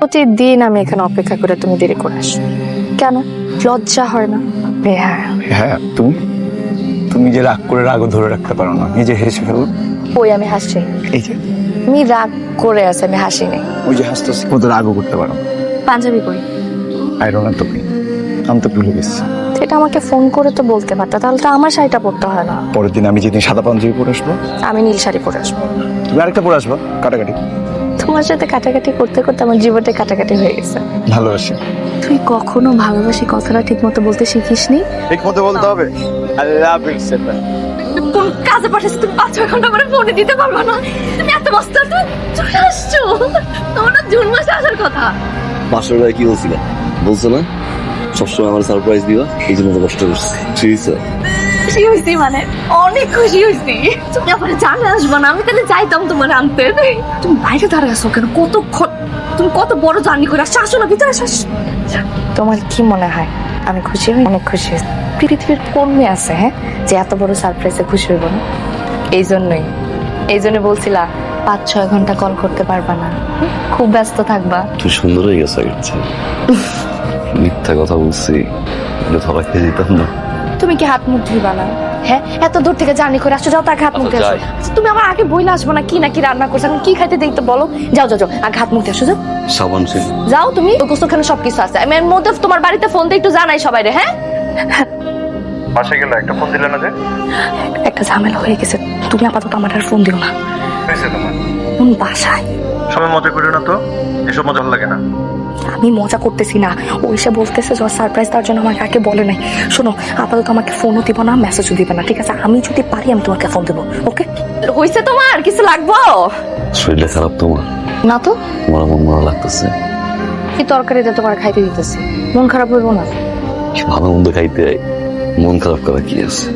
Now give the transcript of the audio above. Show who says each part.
Speaker 1: প্রতিদিন আমি এখানে অপেক্ষা করে তুমি দেরি করে আসো কেন? লজ্জা হয় না? হ্যাঁ
Speaker 2: হ্যাঁ, তুমি তুমি যে রাগ করে রাগও ধরে রাখতে পারো না, নিজে হেসে ফেলো।
Speaker 1: ওই আমি হাসছি,
Speaker 2: এই যে
Speaker 1: আমি রাগ করে আছে, আমি হাসি নেই।
Speaker 2: ওই যে হাসতেছি, ও তো রাগও করতে পারো না।
Speaker 1: পাঞ্জাবি কই?
Speaker 2: আইরন না তুমি, আমি তো ভুলে গেছি।
Speaker 1: এটা আমাকে ফোন করে তো বলতে পারতা, তাহলে তো আমার শাড়িটা পরতে হয় না।
Speaker 2: পরের দিন আমি যেদিন সাদা পাঞ্জাবি পরে আসবো,
Speaker 1: আমি নীল শাড়ি পরে আসবো।
Speaker 2: তুমি আরেকটা পরে আসবো কাটাকাটি।
Speaker 1: তোমার সাথে কাটাকাটি করতে করতে আমার জীবনটা কাটাকাটি হয়ে গেছে।
Speaker 2: ভালোবাসি।
Speaker 1: তুই কখনো ভালোবাসি কথাটা ঠিক মতো বলতে শিখিসনি।
Speaker 2: ঠিক মতো বলতে হবে। I love you seven.
Speaker 1: কোন কাজে পাঠাচ্ছি তুমি 5-6 ঘন্টা পরে ফোনে দিতে পারবা না? তুমি এত মস্ত তুমি চলে আসছো, তোমার না জুন মাসে আসার কথা।
Speaker 3: বাসর ভাই কি বলছিল? বলছো না সবসময় আমার সারপ্রাইজ দিবা, এই জন্য তো কষ্ট করছি। ঠিক আছে,
Speaker 1: খুশি হয়েছি, মানে অনেক খুশি হয়েছি। তুমি আমার জানে আসবো না, আমি তাহলে যাইতাম তোমার আনতে। তুমি বাইরে দাঁড়ায় আসো কেন? কতক্ষণ তুমি কত বড় জার্নি করে আসছো, আসো না ভিতরে আসো। তোমার কি মনে হয় আমি খুশি হই? অনেক খুশি হয়েছি। পৃথিবীর কোন মেয়ে আছে হ্যাঁ যে এত বড় সারপ্রাইজে খুশি হইব না? এই জন্য বলছিলা 5-6 ঘন্টা কল করতে পারবা না, খুব ব্যস্ত থাকবা।
Speaker 3: তুই সুন্দর হয়ে গেছে আগের চেয়ে। মিথ্যা কথা বলছি, ধরা খেয়ে দিতাম না।
Speaker 1: তুমি কি হাত মুখ ধুইবা না? হ্যাঁ, এত দূর থেকে জার্নি করে আসছো, যাও তাকে হাত মুখ দিয়ে আসো।
Speaker 3: যাই।
Speaker 1: আচ্ছা, তুমি আমার আগে বইলে আসবো না কি রান্না করছো, এখন কি খাইতে দেখতে বলো। যাও যাও যাও, আগে হাত মুখ দিয়ে আসো, যাও
Speaker 3: সাবান ছিল,
Speaker 1: যাও। তুমি গোসলখানে সবকিছু আছে, আমি এর মধ্যে তোমার বাড়িতে ফোন দিয়ে একটু জানাই সবাই রে। হ্যাঁ,
Speaker 2: বাসায় গেলে একটা ফোন দিলে না যে?
Speaker 1: একটা ঝামেলা হয়ে গেছে, তুমি আপাতত আমার আর ফোন দিও না।
Speaker 2: হয়েছে তোমার?
Speaker 1: কোন বাসায়?
Speaker 2: সময় মজা করে না তো, এসব মজা ভালো লাগে না।
Speaker 1: আমি মজা করতেছি না, ওই সে বলতেছে যে সারপ্রাইজ তার জন্য আমাকে আগে বলে নাই। শোনো, আপাতত আমাকে ফোনও দিব না, মেসেজও দিবে না, ঠিক আছে? আমি যদি পারি আমি তোমাকে ফোন দেবো। ওকে? হইছে তোমার কিছু লাগবো?
Speaker 3: শরীরটা খারাপ তোমার?
Speaker 1: না তো,
Speaker 3: তোমার মন মরা লাগতেছে।
Speaker 1: কি তরকারিতে তোমার খাইতে দিতেছি, মন খারাপ হইব না?
Speaker 3: ভালো মন্দ খাইতে মন খারাপ করা কি আছে?